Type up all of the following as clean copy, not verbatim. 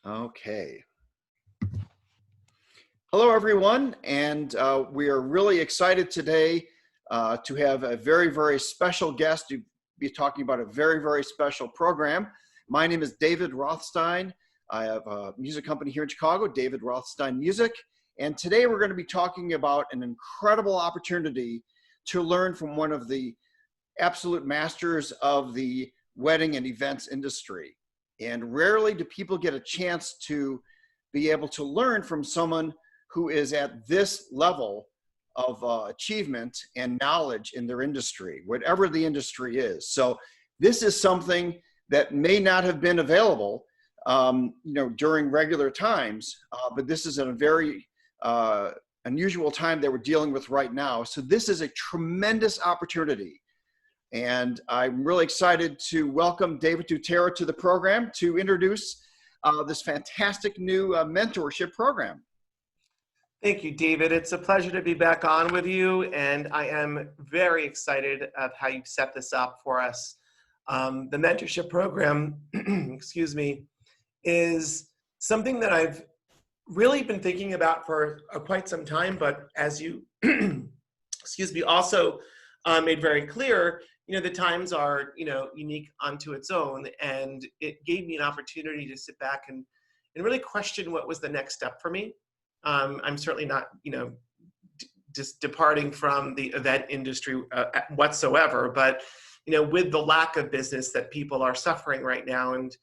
Okay. Hello, everyone, and we are really excited today to have a very, very special guest to be talking about a very, very special program. My name is David Rothstein. I have a music company here in Chicago, David Rothstein Music, and today we're going to be talking about an incredible opportunity to learn from one of the absolute masters of the wedding and events industry. And rarely do people get a chance to be able to learn from someone who is at this level of achievement and knowledge in their industry, whatever the industry is. So this is something that may not have been available, during regular times, but this is a very unusual time that we're dealing with right now. So this is a tremendous opportunity. And I'm really excited to welcome David Tutera to the program to introduce this fantastic new mentorship program. Thank you, David. It's a pleasure to be back on with you, and I am very excited of how you've set this up for us. The mentorship program, excuse me, is something that I've really been thinking about for quite some time, but as you, excuse me, also made very clear, the times are, unique unto its own, and it gave me an opportunity to sit back and really question what was the next step for me. I'm certainly not, just departing from the event industry whatsoever, but, with the lack of business that people are suffering right now and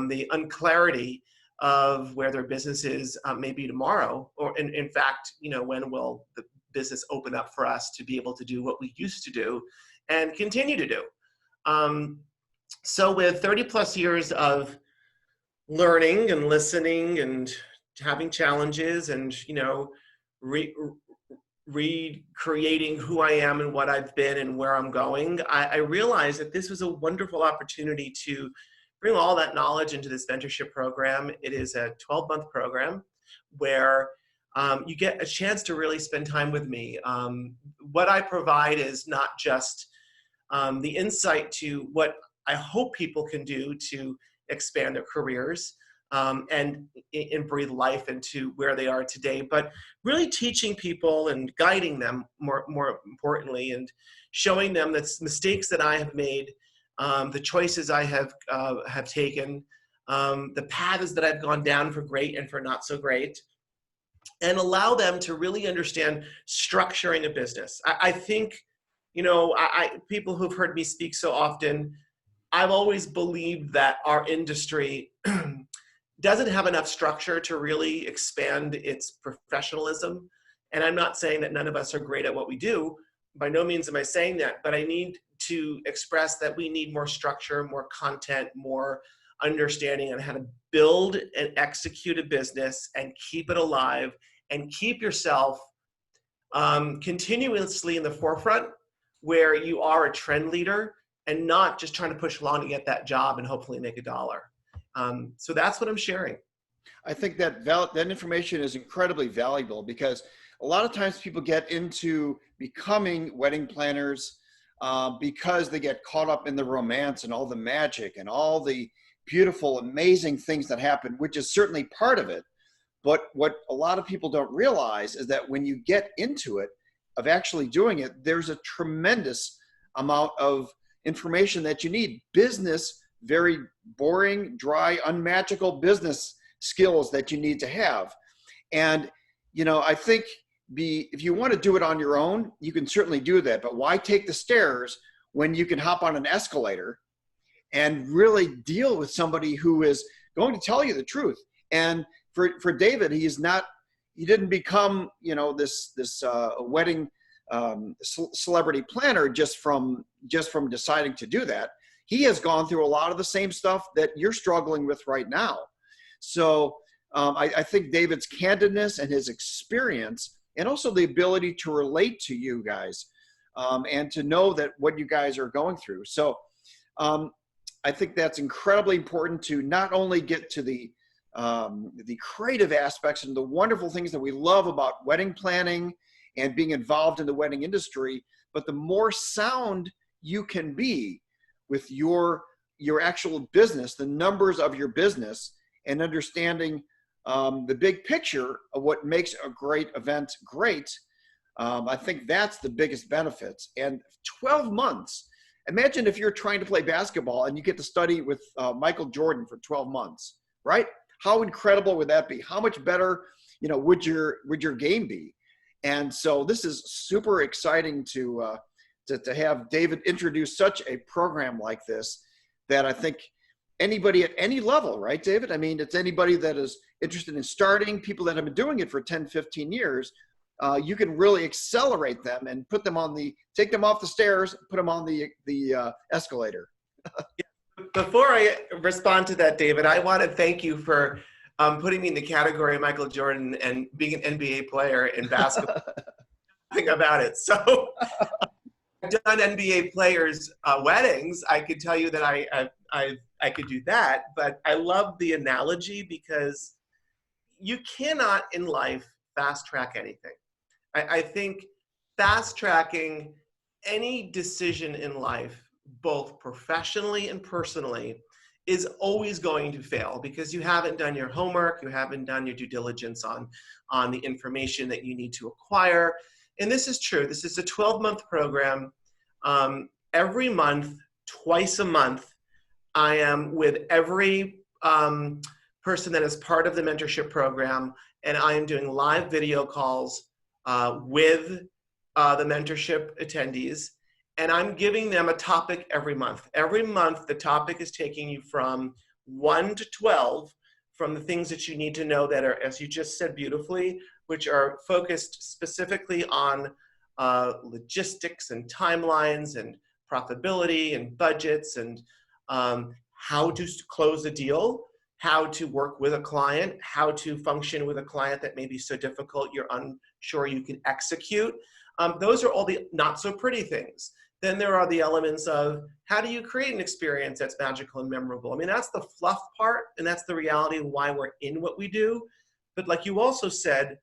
the unclarity of where their business is maybe tomorrow, or in fact, when will the business open up for us to be able to do what we used to do and continue to do. So with 30 plus years of learning and listening and having challenges and, recreating who I am and what I've been and where I'm going, I realized that this was a wonderful opportunity to bring all that knowledge into this mentorship program. It is a 12-month program where you get a chance to really spend time with me. What I provide is not just the insight to what I hope people can do to expand their careers, and breathe life into where they are today, but really teaching people and guiding them more importantly, and showing them the mistakes that I have made, the choices I have taken, the paths that I've gone down for great and for not so great, and allow them to really understand structuring a business. I think, people who've heard me speak so often, I've always believed that our industry doesn't have enough structure to really expand its professionalism. And I'm not saying that none of us are great at what we do. By no means am I saying that, but I need to express that we need more structure, more content, more understanding on how to build and execute a business and keep it alive and keep yourself continuously in the forefront where you are a trend leader and not just trying to push along to get that job and hopefully make $1. So that's what I'm sharing. I think that that information is incredibly valuable because a lot of times people get into becoming wedding planners because they get caught up in the romance and all the magic and all the beautiful, amazing things that happen, which is certainly part of it. But what a lot of people don't realize is that when you get into it, of actually doing it, there's a tremendous amount of information that you need. Business, very boring, dry, unmagical business skills that you need to have. And, I think if you want to do it on your own, you can certainly do that. But why take the stairs when you can hop on an escalator and really deal with somebody who is going to tell you the truth? And for David, he didn't become, this wedding celebrity planner just from deciding to do that. He has gone through a lot of the same stuff that you're struggling with right now. So I think David's candidness and his experience, and also the ability to relate to you guys and to know that what you guys are going through. So I think that's incredibly important to not only get to the creative aspects and the wonderful things that we love about wedding planning and being involved in the wedding industry, but the more sound you can be with your actual business, the numbers of your business, and understanding the big picture of what makes a great event great. I think that's the biggest benefits. And 12 months, imagine if you're trying to play basketball and you get to study with Michael Jordan for 12 months, right? How incredible would that be? How much better, would your game be? And so this is super exciting to have David introduce such a program like this, that I think anybody at any level, right, David? I mean, it's anybody that is interested in starting, people that have been doing it for 10, 15 years, you can really accelerate them and take them off the stairs, put them on the escalator. Before I respond to that, David, I want to thank you for putting me in the category of Michael Jordan and being an NBA player in basketball. Think about it. So I've done NBA players' weddings. I could tell you that I could do that, but I love the analogy because you cannot in life fast track anything. I think fast tracking any decision in life, both professionally and personally, is always going to fail because you haven't done your homework, you haven't done your due diligence on the information that you need to acquire. And this is true. This is a 12-month program. Every month, twice a month, I am with every person that is part of the mentorship program, and I am doing live video calls with the mentorship attendees, and I'm giving them a topic every month. Every month, the topic is taking you from 1 to 12, from the things that you need to know that are, as you just said beautifully, which are focused specifically on logistics and timelines and profitability and budgets and how to close a deal, how to work with a client, how to function with a client that may be so difficult you're unsure you can execute. Those are all the not so pretty things. Then there are the elements of how do you create an experience that's magical and memorable? I mean, that's the fluff part, and that's the reality of why we're in what we do. But like you also said,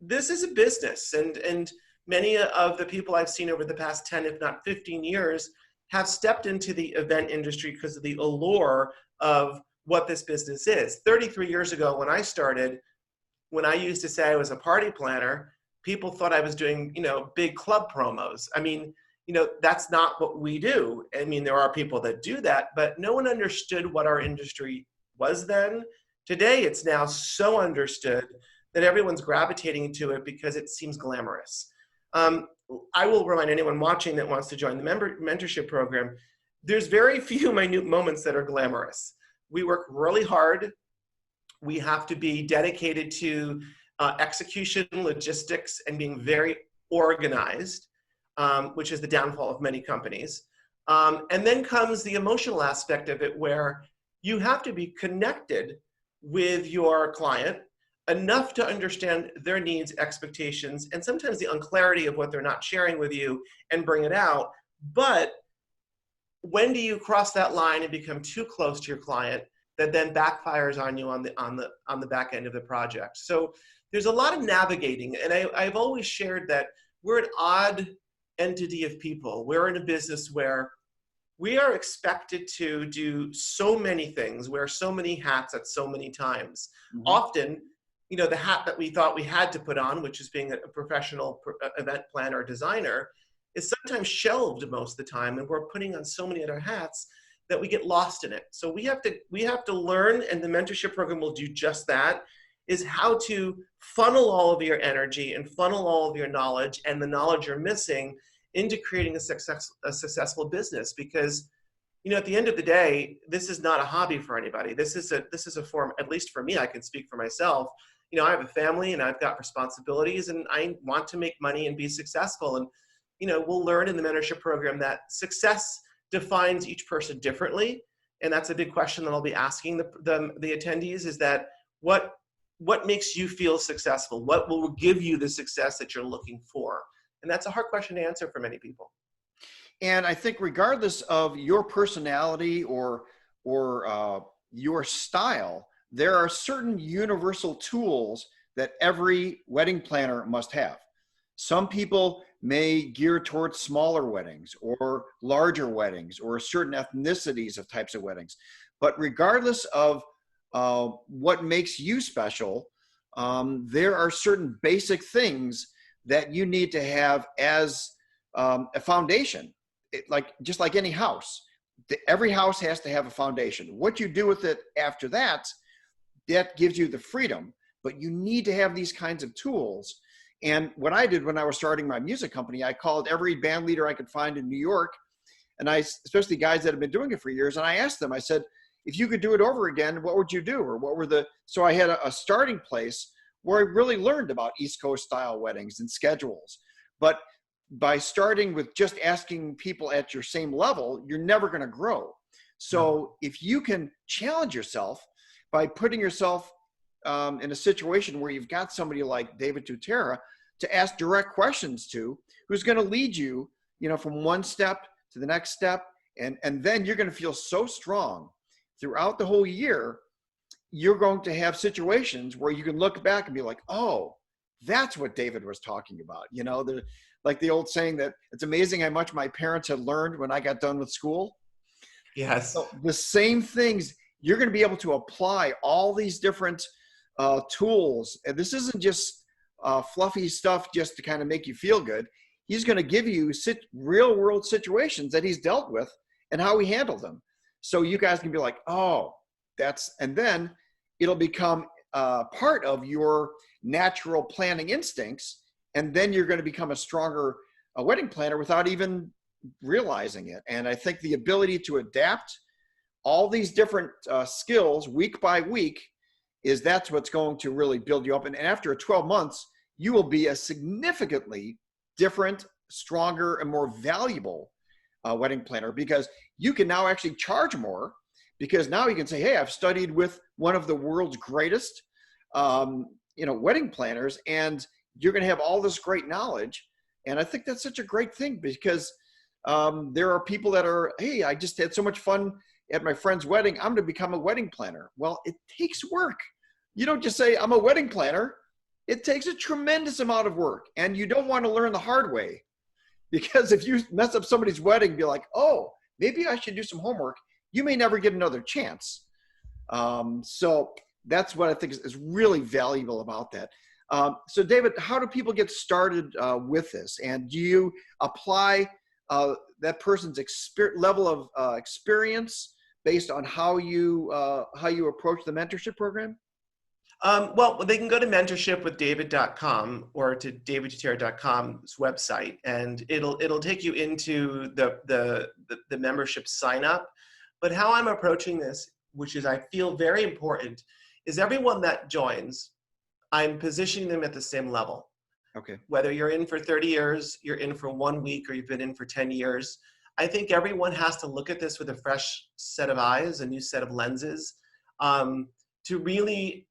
this is a business, and many of the people I've seen over the past 10, if not 15 years, have stepped into the event industry because of the allure of what this business is. 33 years ago when I started, when I used to say I was a party planner, people thought I was doing, big club promos. I mean, that's not what we do. I mean, there are people that do that, but no one understood what our industry was then. Today, it's now so understood that everyone's gravitating to it because it seems glamorous. I will remind anyone watching that wants to join the mentorship program, there's very few minute moments that are glamorous. We work really hard. We have to be dedicated to execution, logistics, and being very organized, which is the downfall of many companies. And then comes the emotional aspect of it, where you have to be connected with your client enough to understand their needs, expectations, and sometimes the unclarity of what they're not sharing with you and bring it out. But when do you cross that line and become too close to your client that then backfires on you on the back end of the project? So there's a lot of navigating, and I've always shared that we're an odd entity of people. We're in a business where we are expected to do so many things, wear so many hats at so many times. Mm-hmm. Often, the hat that we thought we had to put on, which is being a professional event planner or designer, is sometimes shelved most of the time, and we're putting on so many other hats that we get lost in it. So we have to learn, and the mentorship program will do just that, is how to funnel all of your energy and funnel all of your knowledge and the knowledge you're missing into creating a successful business. Because, at the end of the day, this is not a hobby for anybody. This is a form, at least for me, I can speak for myself. I have a family and I've got responsibilities, and I want to make money and be successful. And, we'll learn in the mentorship program that success defines each person differently. And that's a big question that I'll be asking the attendees, is that what makes you feel successful? What will give you the success that you're looking for? And that's a hard question to answer for many people. And I think regardless of your personality or your style, there are certain universal tools that every wedding planner must have. Some people may gear towards smaller weddings or larger weddings or certain ethnicities of types of weddings. But regardless of what makes you special, there are certain basic things that you need to have as a foundation. Just like any house, every house has to have a foundation. What you do with it after that, that gives you the freedom, but you need to have these kinds of tools. And what I did when I was starting my music company, I called every band leader I could find in New York, and especially guys that have been doing it for years, and I asked them, I said, if you could do it over again, what would you do? Or what were so I had a starting place where I really learned about East Coast style weddings and schedules. But by starting with just asking people at your same level, you're never going to grow. So if you can challenge yourself by putting yourself in a situation where you've got somebody like David Tutera to ask direct questions to, who's going to lead you, from one step to the next step. And then you're going to feel so strong throughout the whole year. You're going to have situations where you can look back and be like, oh, that's what David was talking about. Like the old saying that it's amazing how much my parents had learned when I got done with school. Yes. So the same things, you're going to be able to apply all these different tools. And this isn't just fluffy stuff just to kind of make you feel good. He's going to give you real world situations that he's dealt with and how he handled them. So you guys can be like, oh, and then it'll become part of your natural planning instincts. And then you're going to become a stronger wedding planner without even realizing it. And I think the ability to adapt all these different skills week by week that's what's going to really build you up. And after 12 months, you will be a significantly different, stronger, and more valuable wedding planner, because you can now actually charge more, because now you can say, hey, I've studied with one of the world's greatest, wedding planners, and you're going to have all this great knowledge. And I think that's such a great thing, because there are people that are, hey, I just had so much fun at my friend's wedding, I'm going to become a wedding planner. Well, it takes work. You don't just say, I'm a wedding planner. It takes a tremendous amount of work, and you don't want to learn the hard way, because if you mess up somebody's wedding, be like, oh, maybe I should do some homework, you may never get another chance. So that's what I think is really valuable about that. So David, how do people get started with this? And do you apply that person's level of experience based on how you approach the mentorship program? Well, they can go to mentorshipwithdavid.com or to davidtutera.com's website, and it'll take you into the membership sign up. But how I'm approaching this, which is I feel very important, is everyone that joins, I'm positioning them at the same level. Okay. Whether you're in for 30 years, you're in for 1 week, or you've been in for 10 years, I think everyone has to look at this with a fresh set of eyes, a new set of lenses, to really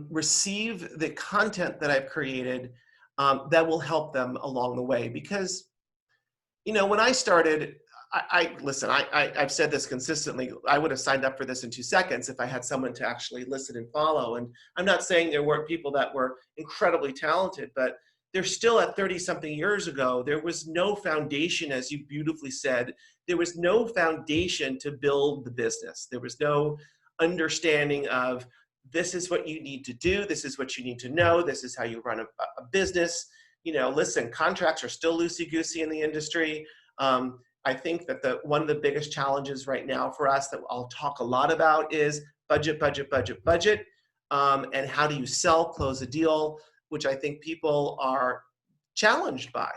receive the content that I've created that will help them along the way. Because, when I started, I've said this consistently, I would have signed up for this in 2 seconds if I had someone to actually listen and follow. And I'm not saying there weren't people that were incredibly talented, but they're still at 30-something years ago. There was no foundation, as you beautifully said. There was no foundation to build the business. There was no understanding of, this is what you need to do. This is what you need to know. This is how you run a business. Listen, contracts are still loosey-goosey in the industry. I think that one of the biggest challenges right now for us that I'll talk a lot about is budget, and how do you close a deal, which I think people are challenged by.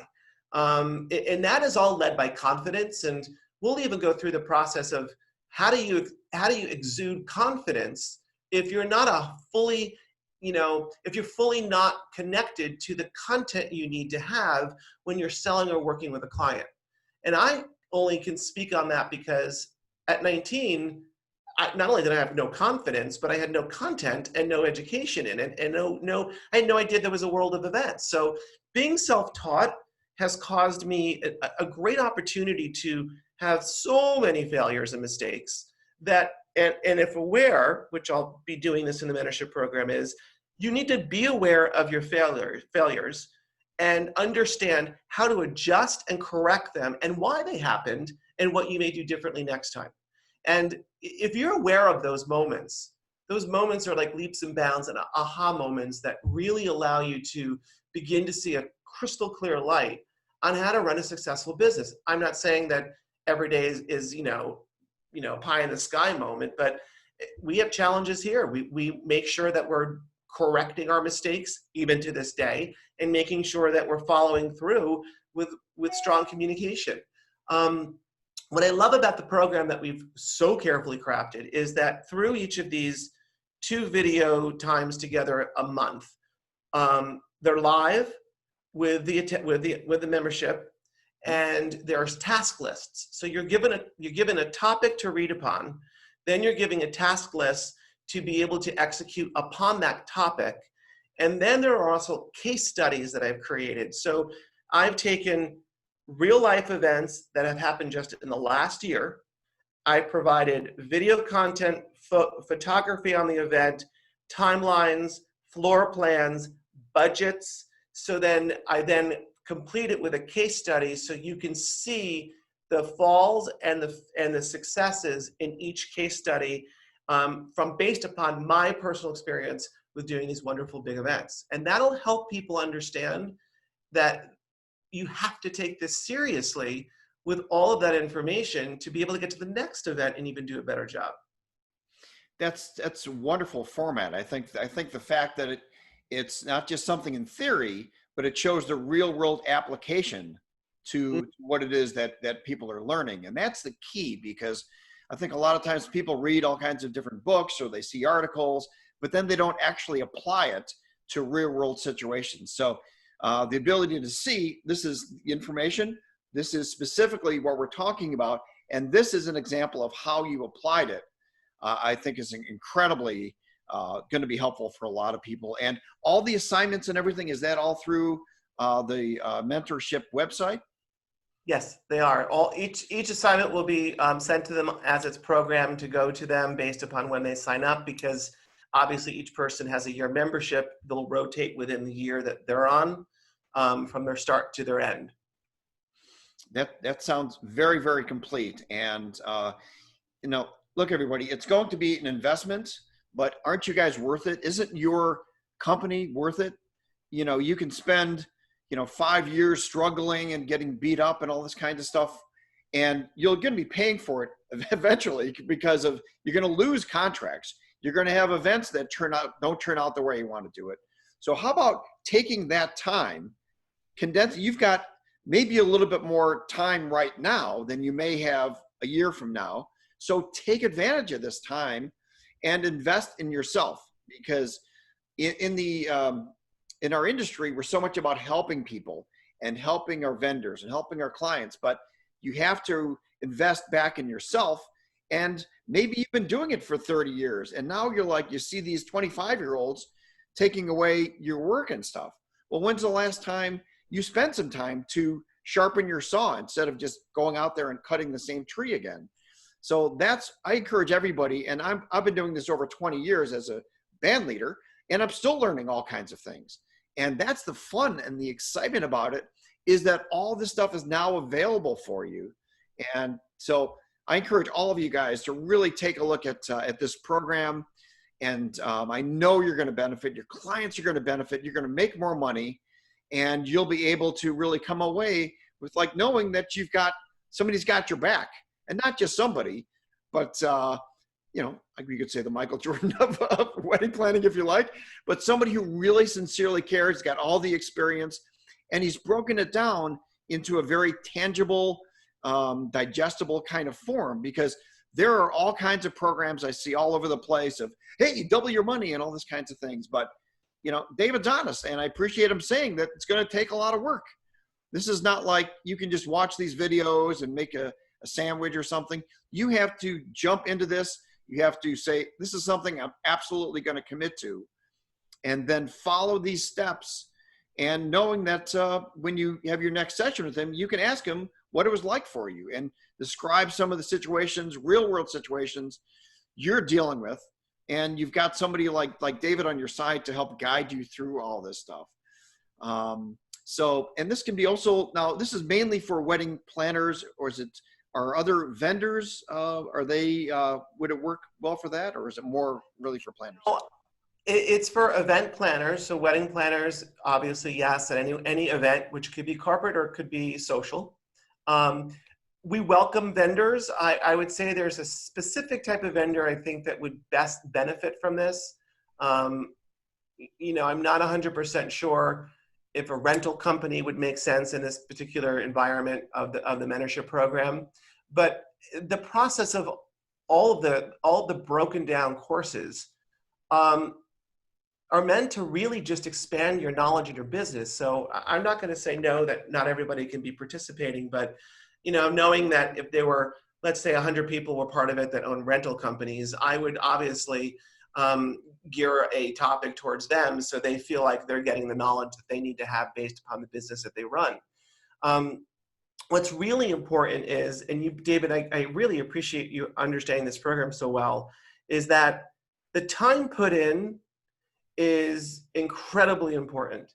And that is all led by confidence. And we'll even go through the process of how do you exude confidence if you're not if you're fully not connected to the content you need to have when you're selling or working with a client. And I only can speak on that because at 19, not only did I have no confidence, but I had no content and no education in it, and I had no idea there was a world of events. So being self-taught has caused me a great opportunity to have so many failures and mistakes that, and if aware, which I'll be doing this in the mentorship program, is you need to be aware of your failures and understand how to adjust and correct them and why they happened and what you may do differently next time. And if you're aware of those moments are like leaps and bounds and aha moments that really allow you to begin to see a crystal clear light on how to run a successful business. I'm not saying that every day is pie in the sky moment, but we have challenges here. We make sure that we're correcting our mistakes even to this day and making sure that we're following through with strong communication. What I love about the program that we've so carefully crafted is that through each of these 2 video times together a month, they're live with the membership, and there's task lists. So you're given a topic to read upon, then you're giving a task list to be able to execute upon that topic, and then there are also case studies that I've created. So I've taken real life events that have happened just in the last year. I provided video content, photography on the event, timelines, floor plans, budgets. So then I complete it with a case study so you can see the falls and the successes in each case study from based upon my personal experience with doing these wonderful big events. And that'll help people understand that you have to take this seriously with all of that information to be able to get to the next event and even do a better job. That's a wonderful format. I think the fact that it's not just something in theory, but it shows the real world application to what it is that people are learning. And that's the key, because I think a lot of times people read all kinds of different books or they see articles, but then they don't actually apply it to real world situations. So the ability to see, this is the information, this is specifically what we're talking about, and this is an example of how you applied it, I think is incredibly going to be helpful for a lot of people. And all the assignments and everything, is that all through the mentorship website? Yes, they are. Each assignment will be sent to them as it's programmed to go to them based upon when they sign up, because obviously each person has a year membership. They'll rotate within the year that they're on, from their start to their end. That sounds very, very complete. And look, everybody, it's going to be an investment, but aren't you guys worth it? Isn't your company worth it? You can spend 5 years struggling and getting beat up and all this kind of stuff, and you're going to be paying for it eventually, because you're going to lose contracts. You're going to have events that don't turn out the way you want to do it. So how about taking that time, condense? You've got maybe a little bit more time right now than you may have a year from now. So take advantage of this time and invest in yourself, because in our industry, we're so much about helping people and helping our vendors and helping our clients, but you have to invest back in yourself. And maybe you've been doing it for 30 years and now you see these 25-year-olds taking away your work and stuff. Well, when's the last time you spent some time to sharpen your saw instead of just going out there and cutting the same tree again? So I encourage everybody, and I've been doing this over 20 years as a band leader, and I'm still learning all kinds of things. And that's the fun and the excitement about it, is that all this stuff is now available for you. And so I encourage all of you guys to really take a look at this program. And I know you're going to benefit. Your clients are going to benefit. You're going to make more money, and you'll be able to really come away with knowing that somebody's got your back. And not just somebody, but, you could say the Michael Jordan of wedding planning, if you like, but somebody who really sincerely cares, got all the experience, and he's broken it down into a very tangible, digestible kind of form, because there are all kinds of programs I see all over the place of, hey, you double your money and all these kinds of things. But, David's honest, and I appreciate him saying that it's going to take a lot of work. This is not like you can just watch these videos and make a sandwich or something. You have to jump into this. You have to say, this is something I'm absolutely going to commit to, and then follow these steps. And knowing that when you have your next session with him, you can ask him what it was like for you and describe some of the situations, real world situations you're dealing with. And you've got somebody like David on your side to help guide you through all this stuff. And this can be also, now this is mainly for wedding planners, or is it are other vendors, are they, would it work well for that, or is it more really for planners? Well, it's for event planners, so wedding planners, obviously, yes, at any event, which could be corporate or it could be social. Um, we welcome vendors. I would say there's a specific type of vendor I think that would best benefit from this. Um, I'm not 100% sure if a rental company would make sense in this particular environment of the mentorship program, but the process of all the broken down courses um, are meant to really just expand your knowledge in your business. So I'm not going to say no that not everybody can be participating, but knowing that if there were, let's say 100 people were part of it that own rental companies, I would obviously gear a topic towards them so they feel like they're getting the knowledge that they need to have based upon the business that they run. What's really important is, and you, David, I really appreciate you understanding this program so well, is that the time put in is incredibly important.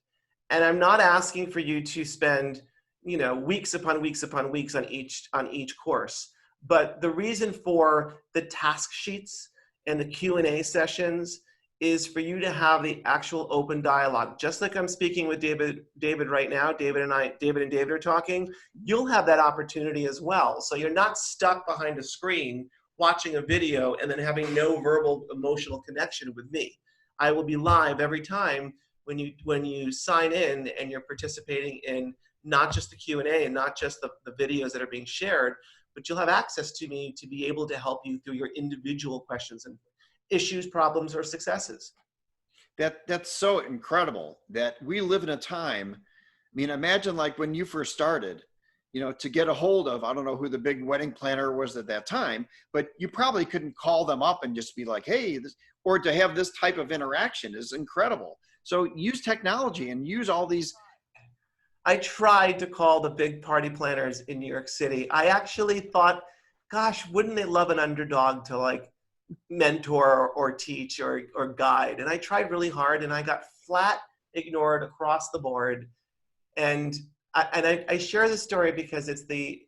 And I'm not asking for you to spend, weeks upon weeks upon weeks on each course. But the reason for the task sheets and the Q&A sessions is for you to have the actual open dialogue. Just like I'm speaking with David right now, David and David are talking, you'll have that opportunity as well. So you're not stuck behind a screen watching a video and then having no verbal emotional connection with me. I will be live every time when you sign in and you're participating in not just the Q&A and not just the videos that are being shared, but you'll have access to me to be able to help you through your individual questions and issues, problems, or successes. That's so incredible that we live in a time. I mean, imagine like when you first started, to get a hold of, I don't know who the big wedding planner was at that time, but you probably couldn't call them up and just be like, hey, or to have this type of interaction is incredible. So use technology and use all these. I tried to call the big party planners in New York City. I actually thought, gosh, wouldn't they love an underdog to like mentor or teach or guide? And I tried really hard and I got flat ignored across the board. And I share this story because it's the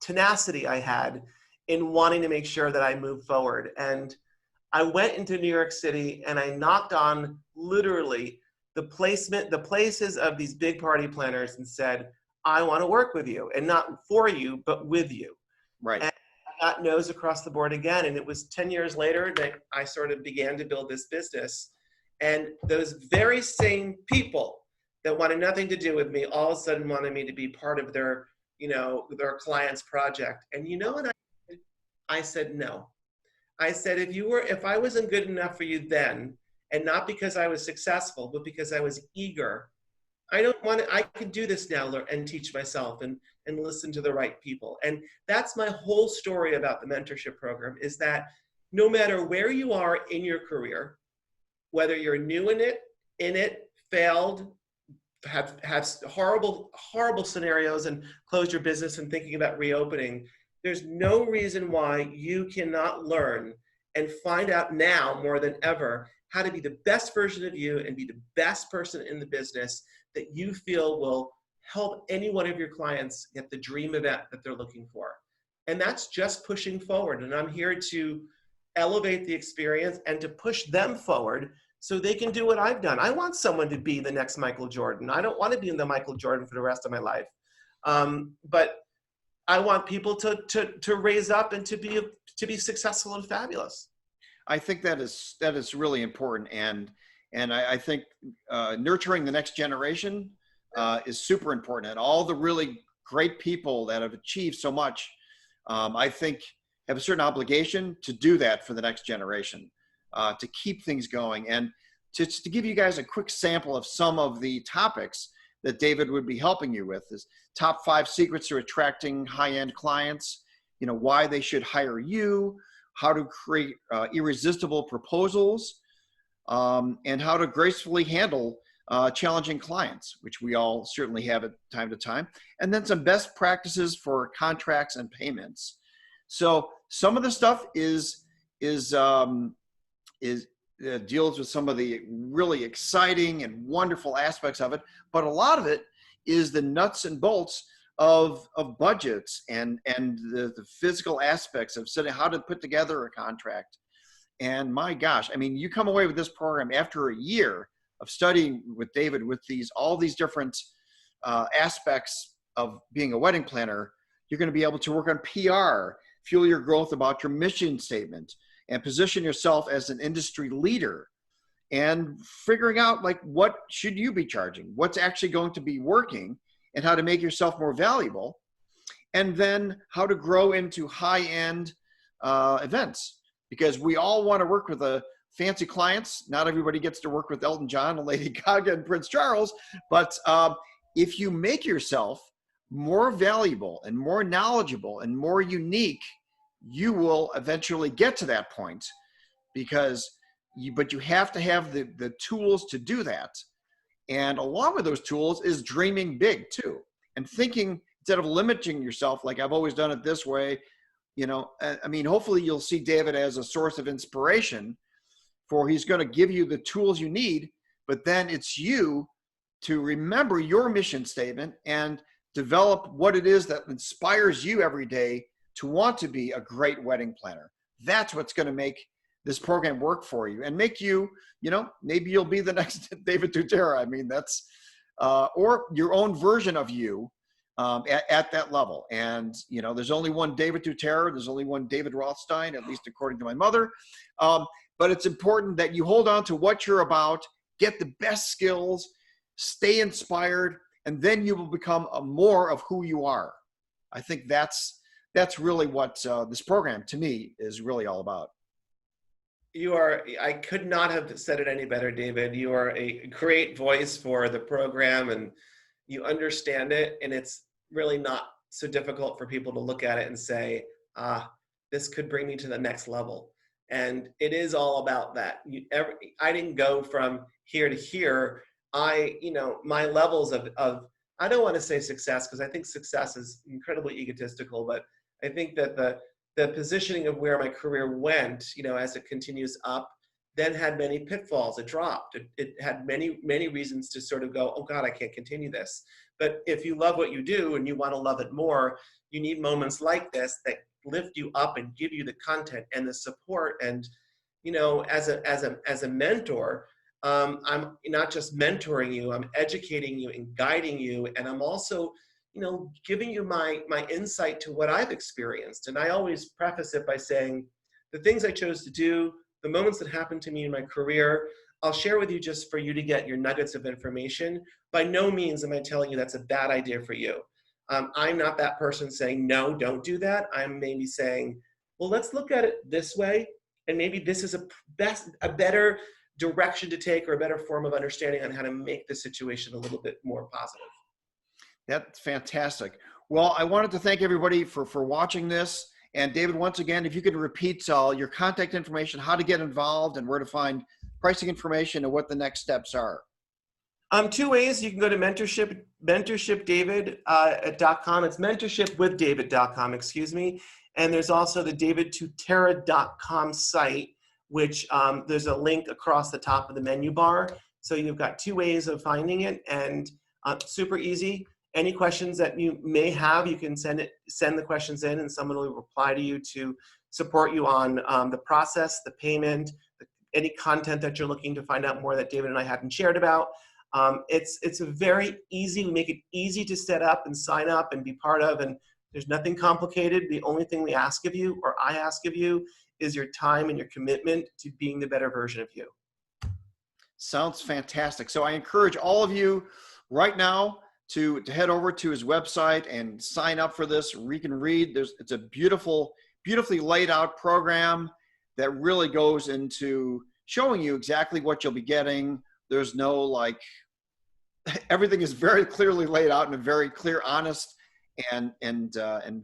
tenacity I had in wanting to make sure that I moved forward. And I went into New York City and I knocked on literally the places of these big party planners and said, I want to work with you, and not for you, but with you. Right. And I got no's across the board again. And it was 10 years later that I sort of began to build this business. And those very same people that wanted nothing to do with me all of a sudden wanted me to be part of their client's project. And you know what I said no. I said, if I wasn't good enough for you then, and not because I was successful, but because I was eager, I could do this now and teach myself and listen to the right people. And that's my whole story about the mentorship program, is that no matter where you are in your career, whether you're new in it, failed, have horrible scenarios and closed your business and thinking about reopening, there's no reason why you cannot learn and find out now more than ever how to be the best version of you and be the best person in the business that you feel will help any one of your clients get the dream event that they're looking for. And that's just pushing forward. And I'm here to elevate the experience and to push them forward so they can do what I've done. I want someone to be the next Michael Jordan. I don't want to be in the Michael Jordan for the rest of my life. But I want people to raise up and to be successful and fabulous. I think that is really important, and I think nurturing the next generation is super important. And all the really great people that have achieved so much, I think, have a certain obligation to do that for the next generation, to keep things going. And to give you guys a quick sample of some of the topics that David would be helping you with is top 5 secrets to attracting high-end clients, why they should hire you, how to create irresistible proposals, and how to gracefully handle challenging clients, which we all certainly have at time to time, and then some best practices for contracts and payments. So some of the stuff deals with some of the really exciting and wonderful aspects of it, but a lot of it is the nuts and bolts of budgets and the physical aspects of setting how to put together a contract. And my gosh, I mean, you come away with this program after a year of studying with David with all these different aspects of being a wedding planner. You're going to be able to work on PR, fuel your growth about your mission statement, and position yourself as an industry leader, and figuring out like what should you be charging, what's actually going to be working, and how to make yourself more valuable, and then how to grow into high-end events. Because we all want to work with fancy clients. Not everybody gets to work with Elton John and Lady Gaga and Prince Charles, but if you make yourself more valuable and more knowledgeable and more unique, you will eventually get to that point. But you have to have the tools to do that. And along with those tools is dreaming big too, and thinking instead of limiting yourself, like I've always done it this way. I mean, hopefully you'll see David as a source of inspiration, for he's going to give you the tools you need, but then it's you to remember your mission statement and develop what it is that inspires you every day to want to be a great wedding planner. That's what's going to make this program work for you and make you, maybe you'll be the next David Tutera. I mean, that's, or your own version of you at that level. And, there's only one David Tutera. There's only one David Rothstein, at least according to my mother. But it's important that you hold on to what you're about, get the best skills, stay inspired, and then you will become more of who you are. I think that's really what this program to me is really all about. I could not have said it any better, David. You are a great voice for the program, and you understand it. And it's really not so difficult for people to look at it and say, this could bring me to the next level. And it is all about that. I didn't go from here to here. My levels of I don't want to say success, because I think success is incredibly egotistical, but I think that the positioning of where my career went, as it continues up, then had many pitfalls. It dropped. It had many, many reasons to sort of go, oh God, I can't continue this. But if you love what you do and you want to love it more, you need moments like this that lift you up and give you the content and the support. And, as a mentor, I'm not just mentoring you, I'm educating you and guiding you. And I'm also, giving you my insight to what I've experienced. And I always preface it by saying the things I chose to do, the moments that happened to me in my career, I'll share with you just for you to get your nuggets of information. By no means am I telling you that's a bad idea for you. I'm not that person saying, no, don't do that. I'm maybe saying, well, let's look at it this way. And maybe this is a better direction to take, or a better form of understanding on how to make the situation a little bit more positive. That's fantastic. Well, I wanted to thank everybody for watching this. And David, once again, if you could repeat your contact information, how to get involved, and where to find pricing information, and what the next steps are. Two ways. You can go to mentorshipdavid.com. It's mentorshipwithdavid.com, excuse me. And there's also the davidtutera.com site, which there's a link across the top of the menu bar. So you've got two ways of finding it, and super easy. Any questions that you may have, you can send the questions in, and someone will reply to you to support you on the process, the payment, any content that you're looking to find out more that David and I haven't shared about. It's a very easy. We make it easy to set up and sign up and be part of, and there's nothing complicated. The only thing we ask of you, or I ask of you, is your time and your commitment to being the better version of you. Sounds fantastic. So I encourage all of you right now to head over to his website and sign up for this. We can read. It's a beautifully laid out program that really goes into showing you exactly what you'll be getting. There's no everything is very clearly laid out in a very clear, honest, and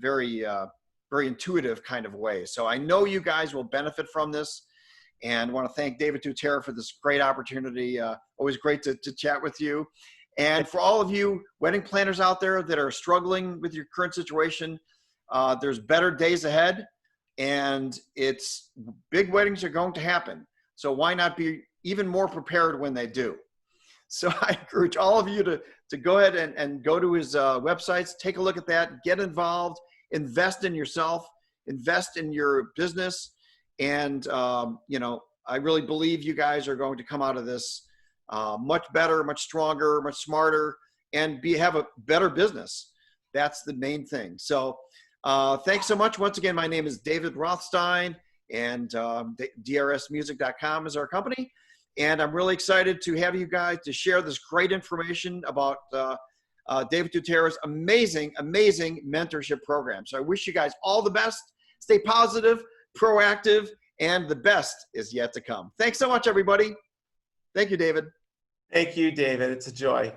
very very intuitive kind of way. So I know you guys will benefit from this, and want to thank David Tutera for this great opportunity. Always great to chat with you. And for all of you wedding planners out there that are struggling with your current situation, there's better days ahead, and big weddings are going to happen. So why not be even more prepared when they do? So I encourage all of you to go ahead and go to his websites, take a look at that, get involved, invest in yourself, invest in your business. And, you know, I really believe you guys are going to come out of this much better, much stronger, much smarter, and have a better business. That's the main thing. So thanks so much. Once again, my name is David Rothstein, and drsmusic.com is our company. And I'm really excited to have you guys to share this great information about David Tutera's amazing, amazing mentorship program. So I wish you guys all the best. Stay positive, proactive, and the best is yet to come. Thanks so much, everybody. Thank you, David. Thank you, David. It's a joy.